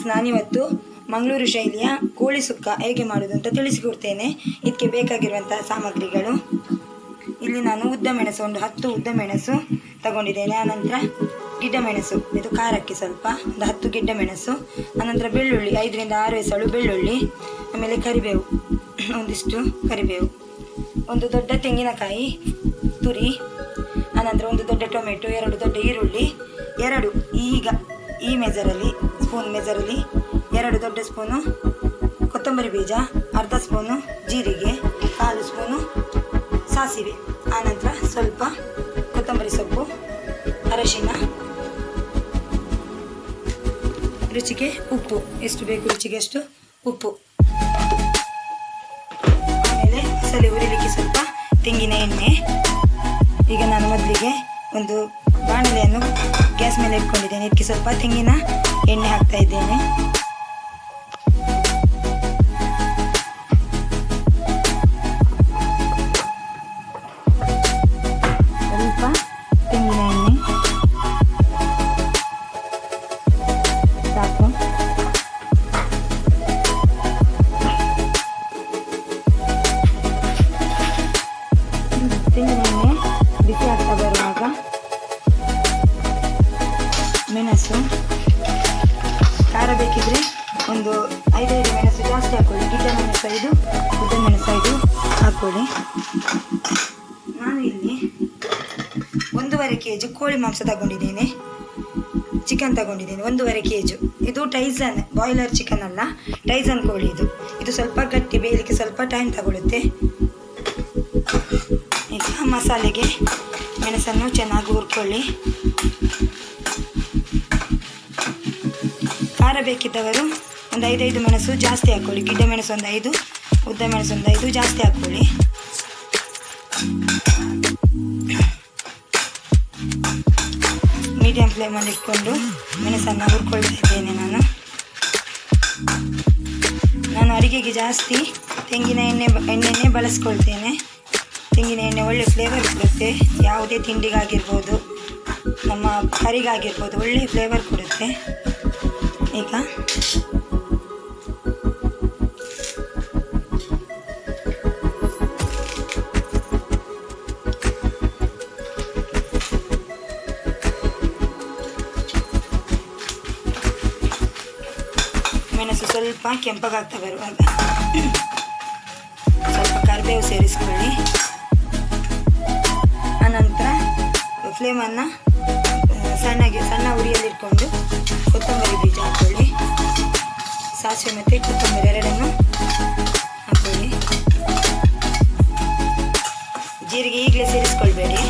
Friends, ನಾನಿವತ್ತು ಮಂಗಳೂರು ಶೈಲಿಯ ಕೋಳಿ ಸುಕ್ಕ ಹೇಗೆ ಮಾಡೋದು ಅಂತ ತಿಳಿಸಿಕೊಡ್ತೇನೆ. ಇದಕ್ಕೆ ಬೇಕಾಗಿರುವಂತಹ ಸಾಮಗ್ರಿಗಳು: ಇಲ್ಲಿ ನಾನು ಉದ್ದ ಮೆಣಸು ಒಂದು 10 ಉದ್ದ ಮೆಣಸು ತಗೊಂಡಿದ್ದೇನೆ. ಆನಂತರ ಗಿಡ್ಡ ಮೆಣಸು, ಇದು ಖಾರಕ್ಕೆ ಸ್ವಲ್ಪ, ಒಂದು 10 ಗಿಡ್ಡ ಮೆಣಸು. ಆನಂತರ ಬೆಳ್ಳುಳ್ಳಿ 5 ರಿಂದ 6 ಎಸಳು ಬೆಳ್ಳುಳ್ಳಿ. ಆಮೇಲೆ ಕರಿಬೇವು, ಒಂದಿಷ್ಟು ಕರಿಬೇವು, ಒಂದು ದೊಡ್ಡ ತೆಂಗಿನಕಾಯಿ ತುರಿ. ಆನಂತರ ಒಂದು ದೊಡ್ಡ ಟೊಮೆಟೊ, 2 ದೊಡ್ಡ ಈರುಳ್ಳಿ, ಈಗ ಈ ಸ್ಪೂನ್ ಮೆಜರಲ್ಲಿ 2 ದೊಡ್ಡ ಸ್ಪೂನು ಕೊತ್ತಂಬರಿ ಬೀಜ, ಅರ್ಧ ಸ್ಪೂನು ಜೀರಿಗೆ, 1/4 ಸ್ಪೂನು ಸಾಸಿವೆ. ಆನಂತರ ಸ್ವಲ್ಪ ಕೊತ್ತಂಬರಿ ಸೊಪ್ಪು, ಅರಶಿನ, ರುಚಿಗೆ ಉಪ್ಪು, ಎಷ್ಟು ಬೇಕು ರುಚಿಗೆ ಅಷ್ಟು ಉಪ್ಪು. ಆಮೇಲೆ ಮಸಾಲೆ ಹುರಿಲಿಕ್ಕೆ ಸ್ವಲ್ಪ ತೆಂಗಿನ ಎಣ್ಣೆ. ಈಗ ನಾನು ಮೊದಲಿಗೆ ಒಂದು ಬಾಣಲೆಯನ್ನು ಗ್ಯಾಸ್ ಮೇಲೆ ಇಟ್ಕೊಂಡಿದ್ದೇನೆ. ಇದಕ್ಕೆ ಸ್ವಲ್ಪ ತೆಂಗಿನ ಎಣ್ಣೆ ಹಾಕ್ತಾ ಇದ್ದೇನೆ. ಸ್ವಲ್ಪ ತೆಂಗಿನ ಎಣ್ಣೆ ಸಾಕು. ತೆಂಗಿನ ಎಣ್ಣೆ ಬಿಸಿ ಆಗ್ತಾ ಬರುವಾಗ ಮೆಣಸು, ಖಾರ ಬೇಕಿದ್ರೆ ಒಂದು 5 ಮೆಣಸು ಜಾಸ್ತಿ ಹಾಕೊಳ್ಳಿ. ಗಿಡ್ಡ ಮೆಣಸು 5, ಉದ್ದ ಮೆಣಸು 5 ಹಾಕೊಳ್ಳಿ. ನಾನು ಇಲ್ಲಿ 1.5 kg ಕೋಳಿ ಮಾಂಸ ತಗೊಂಡಿದ್ದೇನೆ, ಚಿಕನ್ ತಗೊಂಡಿದ್ದೇನೆ 1.5 kg. ಇದು ಟೈಸನ್, ಬಾಯ್ಲರ್ ಚಿಕನ್ ಅಲ್ಲ, ಟೈಸನ್ ಕೋಳಿ. ಇದು ಸ್ವಲ್ಪ ಗಟ್ಟಿ, ಬೇಯಲಿಕ್ಕೆ ಸ್ವಲ್ಪ ಟೈಮ್ ತಗೊಳ್ಳುತ್ತೆ. ಈಗ ಮಸಾಲೆಗೆ ಮೆಣಸನ್ನು ಚೆನ್ನಾಗಿ ಹುರ್ಕೊಳ್ಳಿ. ಖಾರ ಬೇಕಿದ್ದವರು ಒಂದು 5 ಮೆಣಸು ಜಾಸ್ತಿ ಹಾಕ್ಕೊಳ್ಳಿ. ಗಿಡ್ಡ ಮೆಣಸು ಒಂದು 5, ಉದ್ದ ಮೆಣಸು ಒಂದು 5 ಜಾಸ್ತಿ ಹಾಕ್ಕೊಳ್ಳಿ. ಮೀಡಿಯಂ ಫ್ಲೇಮಲ್ಲಿ ಇಟ್ಕೊಂಡು ಮೆಣಸನ್ನು ಹುರ್ಕೊಳ್ತಾ ಇದ್ದೇನೆ. ನಾನು ಅಡಿಗೆಗೆ ಜಾಸ್ತಿ ತೆಂಗಿನ ಎಣ್ಣೆನೇ ಬಳಸ್ಕೊಳ್ತೇನೆ. ತೆಂಗಿನ ಎಣ್ಣೆ ಒಳ್ಳೆ ಫ್ಲೇವರ್ ಕೊಡುತ್ತೆ. ಯಾವುದೇ ತಿಂಡಿಗಾಗಿರ್ಬೋದು, ನಮ್ಮ ಕರಿಗಾಗಿರ್ಬೋದು, ಒಳ್ಳೆ ಫ್ಲೇವರ್ ಕೊಡುತ್ತೆ. ಈಗ ಮೆಣಸು ಸ್ವಲ್ಪ ಕೆಂಪಗಾಗ್ತಾ ಬರುವಾಗ ಸ್ವಲ್ಪ ಕರಿಬೇವು ಸೇರಿಸ್ಕೊಳ್ಳಿ. ಆನಂತರ ಫ್ಲೇಮನ್ನು ಸಣ್ಣ ಉರಿಯಲ್ಲಿಟ್ಕೊಂಡು ಕೊತ್ತಂಬರಿ ಬೀಜ ಹಾಕ್ಕೊಳ್ಳಿ. ಸಾಸಿವೆ ಮತ್ತು ಕೊತ್ತಂಬರಿ ಎರಡನ್ನು ಹಾಕ್ಕೊಳ್ಳಿ. ಜೀರಿಗೆ ಈಗಲೇ ಸೇರಿಸ್ಕೊಳ್ಬೇಡಿ.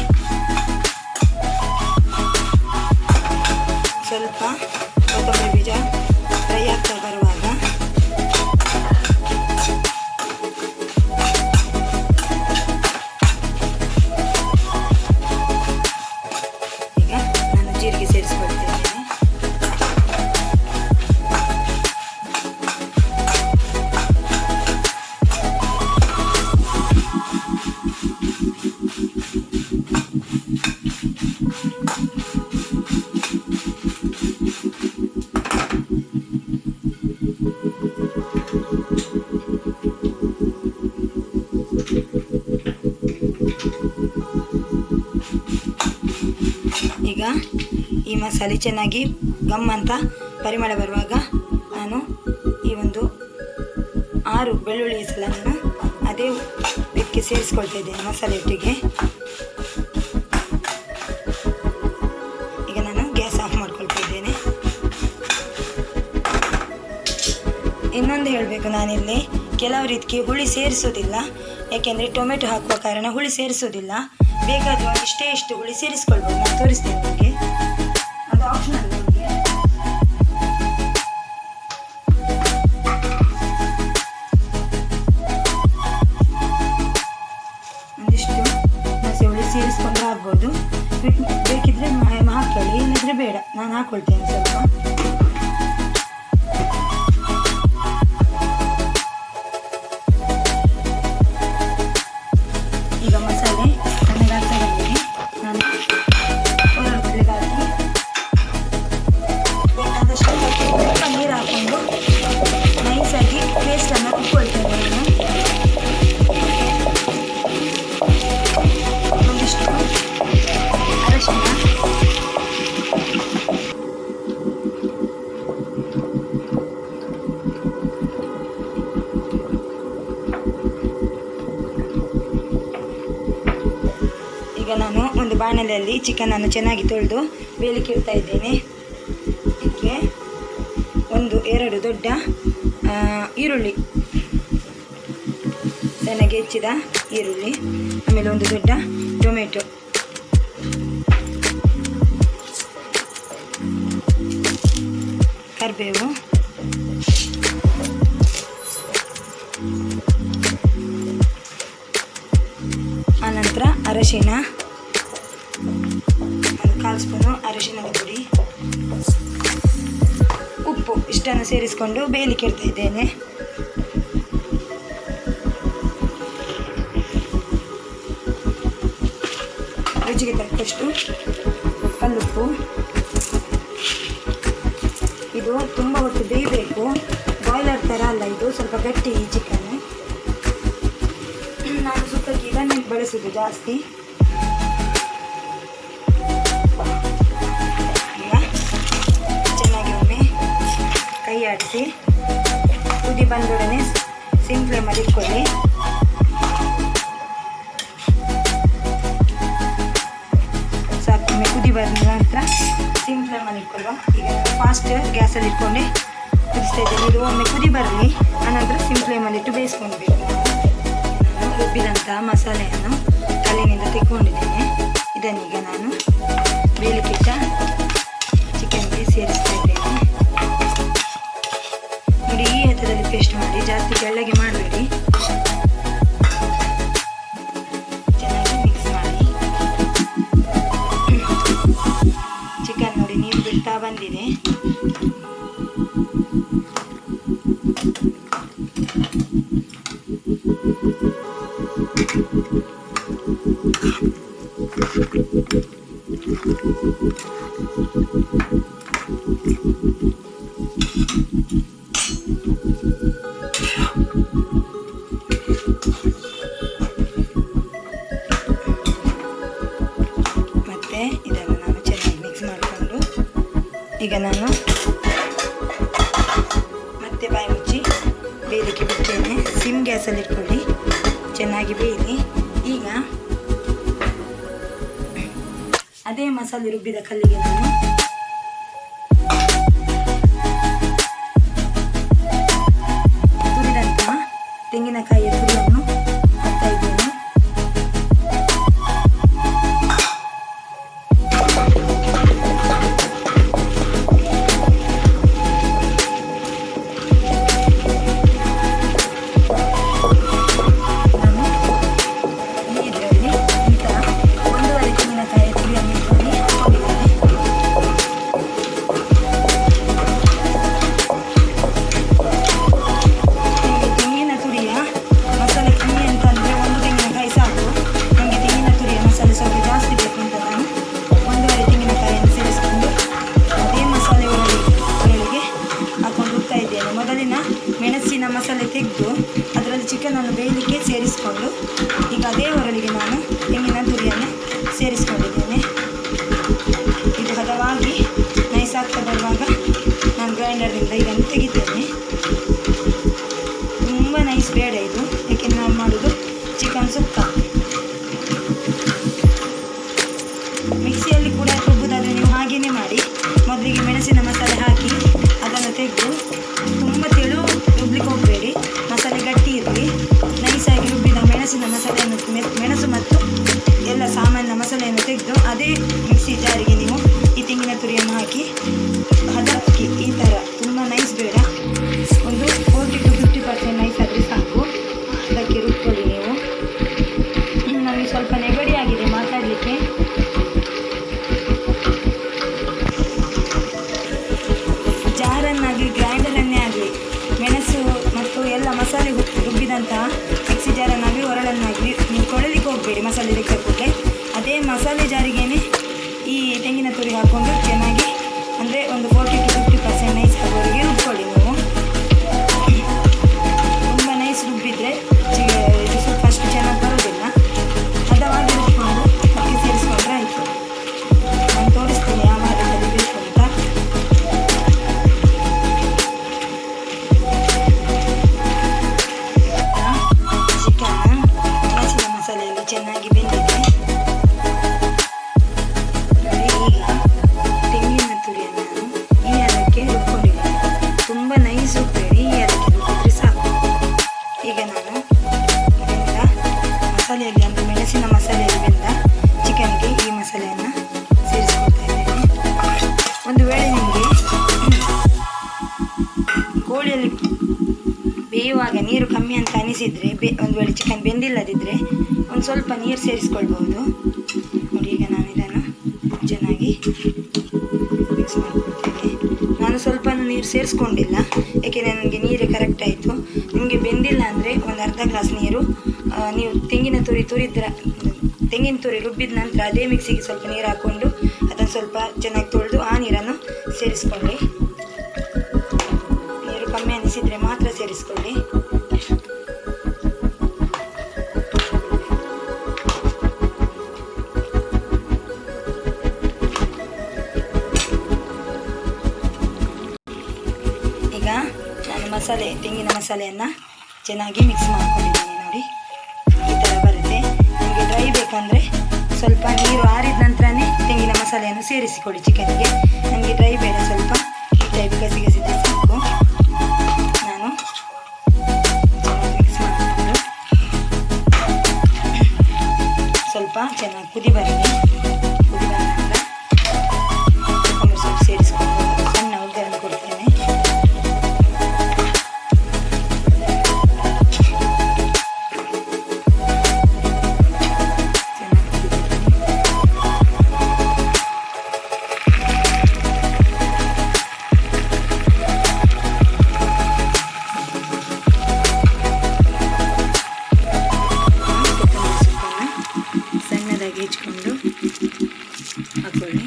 ಸ್ವಲ್ಪ ಕೊತ್ತಂಬರಿ ಬೀಜ ಫ್ರೈ ಆಗ್ತಾ ಬರುವಾಗ ಈಗ ನಾನು ಜೀರಿಗೆ ಸೇರಿಸ್ಕೊಳ್ತೇನೆ. ಈಗ ಈ ಮಸಾಲೆ ಚೆನ್ನಾಗಿ ಗಮ್ ಅಂತ ಪರಿಮಳ ಬರುವಾಗ ನಾನು ಈ ಒಂದು 6 ಬೆಳ್ಳುಳ್ಳಿ ಹೆಸಲನ್ನು ಅದೇ ಇದಕ್ಕೆ ಸೇರಿಸ್ಕೊಳ್ತಾ ಇದ್ದೇನೆ, ಮಸಾಲೆ ಒಟ್ಟಿಗೆ. ಈಗ ನಾನು ಗ್ಯಾಸ್ ಆಫ್ ಮಾಡ್ಕೊಳ್ತಾ ಇದ್ದೇನೆ. ಇನ್ನೊಂದು ಹೇಳಬೇಕು, ನಾನಿಲ್ಲಿ ಕೆಲವರು ಇದಕ್ಕೆ ಹುಳಿ ಸೇರಿಸೋದಿಲ್ಲ, ಯಾಕೆಂದರೆ ಟೊಮೆಟೊ ಹಾಕುವ ಕಾರಣ ಹುಳಿ ಸೇರಿಸೋದಿಲ್ಲ. ಬೇಕಾದರೂ ಇಷ್ಟು ಹುಳಿ ಸೇರಿಸ್ಕೊಳ್ಬೋದು. ನಾನು ತೋರಿಸ್ತೇನೆ ನಿಮಗೆ, ಅದು ಆಪ್ಷನಲ್ ನಿಮಗೆ. ಒಂದಿಷ್ಟು ಹಸಿ ಹುಳಿ ಸೇರಿಸ್ಕೊಂಡ್ರೆ ಆಗ್ಬೋದು. ಬೇಕಿದ್ರೆ ಹಾಕೊಳ್ಳಿ, ಇಲ್ಲದ್ರೆ ಬೇಡ. ನಾನು ಹಾಕ್ಕೊಳ್ತೇನೆ ಸ್ವಲ್ಪ. ಈಗ ಮಸಾಲೆ ಬೇಕಾದಷ್ಟು ನೀರು ಹಾಕೊಂಡು ಬಾಣಲೆಯಲ್ಲಿ ಚಿಕನನ್ನು ಚೆನ್ನಾಗಿ ತೊಳೆದು ಬೇಯಲಿಕ್ಕೆ ಇಡ್ತಾ ಇದ್ದೇನೆ. ಇದಕ್ಕೆ 1-2 ದೊಡ್ಡ ಈರುಳ್ಳಿ, ಚೆನ್ನಾಗಿ ಹೆಚ್ಚಿದ ಈರುಳ್ಳಿ, ಆಮೇಲೆ 1 ದೊಡ್ಡ ಟೊಮೆಟೊ, ಕರಿಬೇವು, ಆನಂತರ ಅರಶಿನ, 1/4 ಸ್ಪೂನು ಅರಶಿನದ ಪುಡಿ, ಉಪ್ಪು ಇಷ್ಟನ್ನು ಸೇರಿಸಿಕೊಂಡು ಬೇಯಲಿಕ್ಕೆ ಇಡ್ತಾ ಇದ್ದೇನೆ. ರುಚಿಗೆ ತಕ್ಕಷ್ಟು ಕಲ್ಲುಪ್ಪು. ಇದು ತುಂಬ ಹೊತ್ತು ಬೇಯಬೇಕು, ಬಾಯ್ಲರ್ ಥರ ಅಲ್ಲ, ಇದು ಸ್ವಲ್ಪ ಗಟ್ಟಿ ಈ ಚಿಕನ್. ನಾನು ಸುಕ್ಕಕ್ಕೆ ಇದನ್ನೇ ಬಳಸೋದು ಜಾಸ್ತಿ. ಈಗ ಚೆನ್ನಾಗಿ ಒಮ್ಮೆ ಕೈ ಆಡಿಸಿ ಕುದಿ ಬಂದೊಡನೆ ಸಿಮ್ ಫ್ಲೇಮಲ್ಲಿ ಇಟ್ಕೊಳ್ಳಿ. ಸಾಕೊಮ್ಮೆ ಕುದಿ ಬಂದ ನಂತರ ಸಿಮ್ ಫ್ಲೇಮಲ್ಲಿ ಇಟ್ಕೊಳ್ಳುವ. ಈಗ ಫಾಸ್ಟ್ ಗ್ಯಾಸಲ್ಲಿ ಇಟ್ಕೊಂಡೆ ಕುದಿಸ್ತಾ ಇದ್ದೇನೆ. ಇದು ಒಮ್ಮೆ ಕುದಿ ಬರಲಿ, ಆನಂತರ ಸಿಮ್ ಫ್ಲೇಮಲ್ಲಿ ಇಟ್ಟು ಬೇಯಿಸ್ಕೊಳ್ಬೇಕು. ನಾನು ರುಬ್ಬಿದಂಥ ಮಸಾಲೆಯನ್ನು ಕಲ್ಲಿನಿಂದ ತೆಗೆದುಕೊಂಡಿದ್ದೇನೆ. ಇದನ್ನೀಗ ನಾನು ಬೇಯಲಿಕ್ಕಿಟ್ಟ ಚಿಕನ್ಗೆ ಸೇರಿಸ್ತಾ ಇದ್ದೇನೆ. ನೋಡಿ, ಈ ಹಂತದಲ್ಲಿ ಪೇಸ್ಟ್ ಮಾಡಿ, ಜಾಸ್ತಿ ತೆಳ್ಳಗೆ ಮಾಡಬೇಡಿ. ಚೆನ್ನಾಗಿ ಮಿಕ್ಸ್ ಮಾಡಿ. ಚಿಕನ್ ನೋಡಿ ನೀರು ಬಿಡ್ತಾ ಬಂದಿದೆ. ಮತ್ತೆ ಇದನ್ನು ನಾನು ಚೆನ್ನಾಗಿ ಮಿಕ್ಸ್ ಮಾಡಿಕೊಂಡು ಈಗ ನಾನು ಮತ್ತೆ ಬಾಯಿ ಮುಚ್ಚಿ ಬೇಯಲಿಕ್ಕೆ ಬಿಡ್ತೇನೆ. ಸಿಮ್ ಗ್ಯಾಸಲ್ಲಿ ಇಟ್ಕೊಳ್ಳಿ, ಚೆನ್ನಾಗಿ ಬೇಯಲಿ. ಈಗ ಅದೇ ಮಸಾಲೆ ರುಬ್ಬಿದ ಕಲ್ಲಿಗೆ ನಾನು ತುರಿದಂತಹ ತೆಂಗಿನಕಾಯಿಯ ತುರಿಯನ್ನು ಹಾಕ್ತಾ ಇದ್ದೇನೆ. ಮೆಣಸಿನ ಮಸಾಲೆ ತೆಗೆದು ಅದರಲ್ಲಿ ಚಿಕನನ್ನು ಬೇಯಲಿಕ್ಕೆ ಸೇರಿಸಿಕೊಂಡು ಈಗ ಅದೇ ಒರಳಿಗೆ ನಾನು ತೆಂಗಿನ ತುರಿಯನ್ನು ಸೇರಿಸ್ಕೊಂಡಿದ್ದೇನೆ. ಇದು ಹದವಾಗಿ ನೈಸ್ ಆಗ್ತಾ ಬರುವಾಗ ನಾನು ಗ್ರೈಂಡರ್ನಿಂದ ಇದನ್ನು ತೆಗಿತೇನೆ. ತುಂಬ ನೈಸ್ ಬೇಡ ಇದು, ಏಕೆಂದರೆ ನಾನು ಮಾಡೋದು ಚಿಕನ್ ಸುಕ್ಕ. ಮಿಕ್ಸಿಯಲ್ಲಿ ಕೂಡ ರುಬ್ಬುದಾದರೆ ನೀವು ಹಾಗೆಯೇ ಮಾಡಿ. ಮೊದಲಿಗೆ ಮೆಣಸಿನ ಮಸಾಲೆ ಹಾಕಿ ಅದನ್ನು ತೆಗೆದು ತುಂಬ ತೆಳು ರುಬ್ಲಿಕ್ಕೆ ಹೋಗಬೇಡಿ, ಮಸಾಲೆ ಗಟ್ಟಿ ಇರಲಿ. ನೈಸಾಗಿ ರುಬ್ಬಿದ ಮೆಣಸಿನ ಮಸಾಲೆಯನ್ನು ಮೆಣಸು ಮತ್ತು ಎಲ್ಲ ಸಾಮಾನ್ಯ ಮಸಾಲೆಯನ್ನು ತೆಗೆದು ಅದೇ ಮಿಕ್ಸಿ ಜಾರಿಗೆ ನೀವು ಈ ತೆಂಗಿನ ತುರಿಯನ್ನು ಹಾಕಿ ಹದಕ್ಕೆ ಈ ಥರ, ತುಂಬ ನೈಸ್ ಬೇಡ, ಒಂದು 40-50% ನೈಸ್ ಆದರೆ ಸಾಕು. ಅದಕ್ಕೆ ರುಬ್ಕೊಳ್ಳಿ ನೀವು. ನನಗೆ ಸ್ವಲ್ಪ ನೆಗಡಿ ಆಗಿದೆ ಮಾತಾಡಲಿಕ್ಕೆ. ಜಾರನ್ನಾಗಲಿ ಗ್ರೈಂಡರನ್ನೇ ಆಗಲಿ ಮೆಣಸು ಮತ್ತು ಎಲ್ಲ ಮಸಾಲೆ ರುಬ್ಬಿದಂತಹ ಮಿಕ್ಸಿ ಜಾರನ್ನಾಗಲಿ ಒರಳನ್ನಾಗಲಿ ನೀವು ಕೊಳಲಿಕ್ಕೆ ಹೋಗಬೇಡಿ. ಮಸಾಲೆ ತೆಗೆದುಕೊಂಡೆ ಅದೇ ಮಸಾಲೆ ಜಾರಿಗೇನೆ ಈ ತೆಂಗಿನ ತುರಿ ಹಾಕ್ಕೊಂಡು ಚೆನ್ನಾಗಿ ಅಂದರೆ ಒಂದು 40-50% ನೈಸ್ ಆಗೋವರೆಗೆ ರುಬ್ಕೊಳ್ಳಿ ನೀವು. ಬೇಯುವಾಗ ನೀರು ಕಮ್ಮಿ ಅಂತ ಅನಿಸಿದರೆ ಒಂದು ವೇಳೆ ಚಿಕನ್ ಬೆಂದಿಲ್ಲದಿದ್ದರೆ ಒಂದು ಸ್ವಲ್ಪ ನೀರು ಸೇರಿಸ್ಕೊಳ್ಬೋದು. ನೋಡಿ, ಈಗ ನಾನು ಇದನ್ನು ಚೆನ್ನಾಗಿ ಮಿಕ್ಸ್ ಮಾಡಿಕೊಡ್ತೇನೆ. ನಾನು ಸ್ವಲ್ಪ ನೀರು ಸೇರಿಸ್ಕೊಂಡಿಲ್ಲ, ಏಕೆಂದರೆ ನನಗೆ ನೀರು ಕರೆಕ್ಟ್ ಆಯಿತು. ನಿಮಗೆ ಬೆಂದಿಲ್ಲ ಅಂದರೆ ಒಂದು ಅರ್ಧ ಗ್ಲಾಸ್ ನೀರು ನೀವು ತೆಂಗಿನ ತುರಿ ರುಬ್ಬಿದ ನಂತರ ಅದೇ ಮಿಕ್ಸಿಗೆ ಸ್ವಲ್ಪ ನೀರು ಹಾಕ್ಕೊಂಡು ಅದನ್ನು ಸ್ವಲ್ಪ ಚೆನ್ನಾಗಿ ತೊಳೆದು ಆ ನೀರನ್ನು ಸೇರಿಸ್ಕೊಳ್ಳಿ. ನೀರು ಕಮ್ಮಿ ಅನಿಸಿದರೆ ಮಾತ್ರ ಸೇರಿಸ್ಕೊಳ್ಳಿ. ಈಗ ನಾನು ತೆಂಗಿನ ಮಸಾಲೆಯನ್ನು ಚೆನ್ನಾಗಿ ಮಿಕ್ಸ್ ಮಾಡ್ಕೊಂಡಿದ್ದೀನಿ. ನೋಡಿ, ಈ ಥರ ಬರುತ್ತೆ. ನಿಮಗೆ ಡ್ರೈ ಬೇಕಂದರೆ ಸ್ವಲ್ಪ ನೀರು ಆರಿದ ನಂತರನೇ ತೆಂಗಿನ ಮಸಾಲೆಯನ್ನು ಸೇರಿಸಿಕೊಳ್ಳಿ ಚಿಕನ್ಗೆ. ನನಗೆ ಡ್ರೈ ಬೇಡ, ಸ್ವಲ್ಪ ಈ ಟೈಪ್ ಗಸಿಗಸಿದ್ರೆ ಸಾಕು. ನಾನು ಮಿಕ್ಸ್ ಮಾಡಿಕೊಂಡು ಸ್ವಲ್ಪ ಚೆನ್ನಾಗಿ ಕುದಿ ಬರಲಿ. ಕುದಿ ಬಂದ ನಂತರ ಸ್ವಲ್ಪ ಸೇರಿಸ್ಕೊಂಡು ಸಣ್ಣ ಒಗ್ಗರಣೆ ಕೊಡ್ತೇನೆ. ಹೆಚ್ಕೊಂಡು ಹಾಕೊಳ್ಳಿ.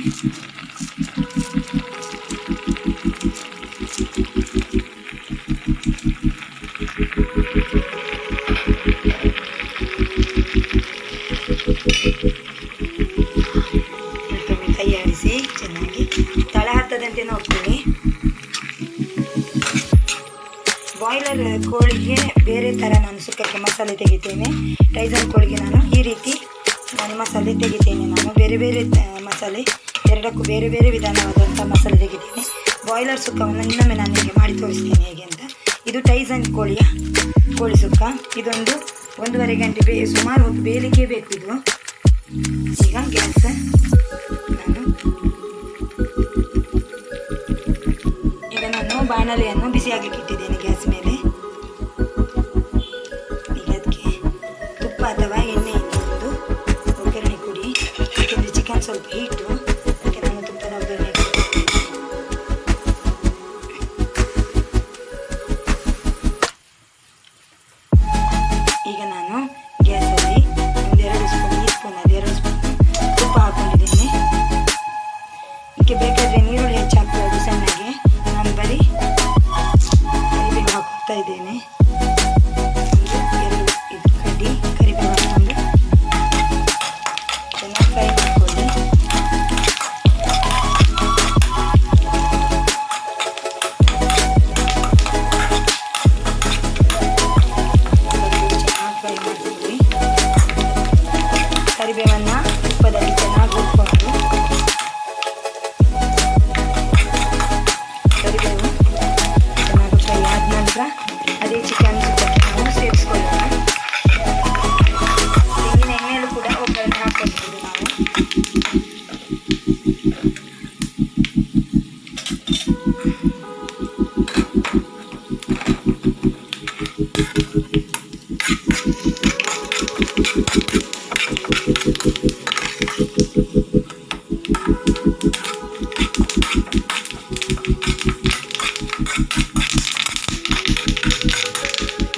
ಮತ್ತೊಮ್ಮೆ ಕೈ ಆಡಿಸಿ ಚೆನ್ನಾಗಿ ತಳ ಹತ್ತದಂತೆ ನೋಡ್ಕೊಳ್ಳಿ. ಬಾಯ್ಲರ್ ಕೋಳಿಗೆ ಬೇರೆ ಥರ ನಾನು ಸುಕ್ಕಕ್ಕೆ ಮಸಾಲೆ ತೆಗಿತೇನೆ. ಟೈಸನ್ ಕೋಳಿಗೆ ನಾನು ಈ ರೀತಿ ಮಸಾಲೆ ತೆಗಿತೇನೆ. ನಾನು ಬೇರೆ ಬೇರೆ ಮಸಾಲೆ, ಎರಡಕ್ಕೂ ಬೇರೆ ಬೇರೆ ವಿಧಾನವಾದಂಥ ಮಸಾಲೆ ತೆಗಿತೇನೆ. ಬಾಯ್ಲರ್ ಸುಕ್ಕವನ್ನು ಇನ್ನೊಮ್ಮೆ ನಾನು ನಿಮಗೆ ಮಾಡಿ ತೋರಿಸ್ತೇನೆ ಹೇಗೆ ಅಂತ. ಇದು ಟೈಸನ್ ಕೋಳಿ ಸುಕ್ಕ. ಇದೊಂದು 1.5 ಗಂಟೆ ಸುಮಾರು ಹೊತ್ತು ಬೇಯಲಿಕ್ಕೆ ಬೇಕು ಇದು. ಈಗ ಗ್ಯಾಸ್ ನಾನು ಬಾಣಲೆಯನ್ನು ಬಿಸಿಯಾಗಲಿಕ್ಕೆ ಇಟ್ಟಿದ್ದೇನೆ ಗ್ಯಾಸ್ ಮೇಲೆ. ಈಗ ಅದಕ್ಕೆ ತುಪ್ಪ ಅಥವಾ ಎಣ್ಣೆ ಒಗ್ಗರಣೆ ಕೊಡಿ. ಯಾಕೆಂದರೆ ಚಿಕನ್ ಸ್ವಲ್ಪ ಹೀಟು, ಅದಕ್ಕೆ ನಾನು ತುಪ್ಪದ ಒಗ್ಗರಣೆ ಕೊಡ್ತೀನಿ. ಈಗ ನಾನು ಗ್ಯಾಸಲ್ಲಿ ಒಂದು 2 ಸ್ಪೂನ್ ತುಪ್ಪ ಹಾಕೊಂಡಿದ್ದೀನಿ. ಇದಕ್ಕೆ ಬೇಕಾದರೆ ನೀರುಳ್ಳಿ ಹೆಚ್ಚು ಹಾಕ್ಬೋದು ಸಣ್ಣಗೆ. ನಾನು ಬರೀ ಕರಿಬೇವು ಹಾಕ್ತಾ ಇದ್ದೇನೆ. ಕರಿಬೇವು ಹಾಕ್ಕೊಂಡು ಚೆನ್ನಾಗಿ ಫ್ರೈ ಮಾಡ್ಕೊಳ್ಳಿ. ಚೆನ್ನಾಗಿ ಫ್ರೈ ಮಾಡ್ಕೊಳ್ಳಿ. ಕರಿಬೇವನ್ನು ತುಪ್ಪದಲ್ಲಿ ಚೆನ್ನಾಗಿ ಹುರ್ಕೊಂಡು ಕರಿಬೇವು ಚೆನ್ನಾಗಿ ಫ್ರೈ ಆದ ನಂತರ ಅದೇ ಚಿಕನ್ ಸುಕ್ಕಕ್ಕೆ ನಾವು ಸೇರಿಸ್ಕೊಳ್ಳೋಣ. ತೆಂಗಿನ ಎಣ್ಣೆಯಲ್ಲೂ ಕೂಡ ಒಗ್ಗರಣೆ ಹಾಕ್ಕೊಳ್ಬೋದು ನಾವು.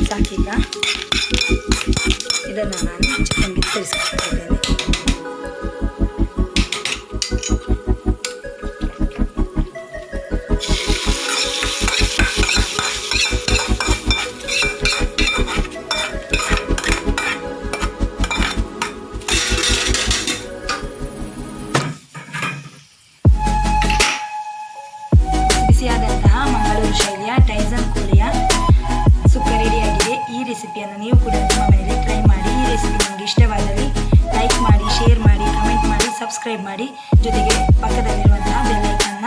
ಸಾಕೀಗ ಇದನ್ನು ನಾನು ಚಿಕನ್ಗೆ ಸೇರಿಸ್ಕೊಳ್ತಿದ್ದೇನೆ. ಬಿಸಿಯಾದಂತಹ ಮಂಗಳೂರು ಶೈಲಿಯ ಟೈಸನ್ ಕೋಳಿಯ ಸುಕ್ಕ ರೆಡಿಯಾಗಿದೆ. ಈ ರೆಸಿಪಿಯನ್ನು ನೀವು ಕೂಡ ನಿಮ್ಮ ಮನೆಯಲ್ಲಿ ಟ್ರೈ ಮಾಡಿ. ಈ ರೆಸಿಪಿ ನಿಮಗೆ ಇಷ್ಟವಾದಲ್ಲಿ ಲೈಕ್ ಮಾಡಿ, ಶೇರ್ ಮಾಡಿ, ಕಮೆಂಟ್ ಮಾಡಿ, ಸಬ್ಸ್ಕ್ರೈಬ್ ಮಾಡಿ. ಜೊತೆಗೆ ಪಕ್ಕದಲ್ಲಿರುವಂತಹ ಬೆಲ್ ಐಕನ್ನ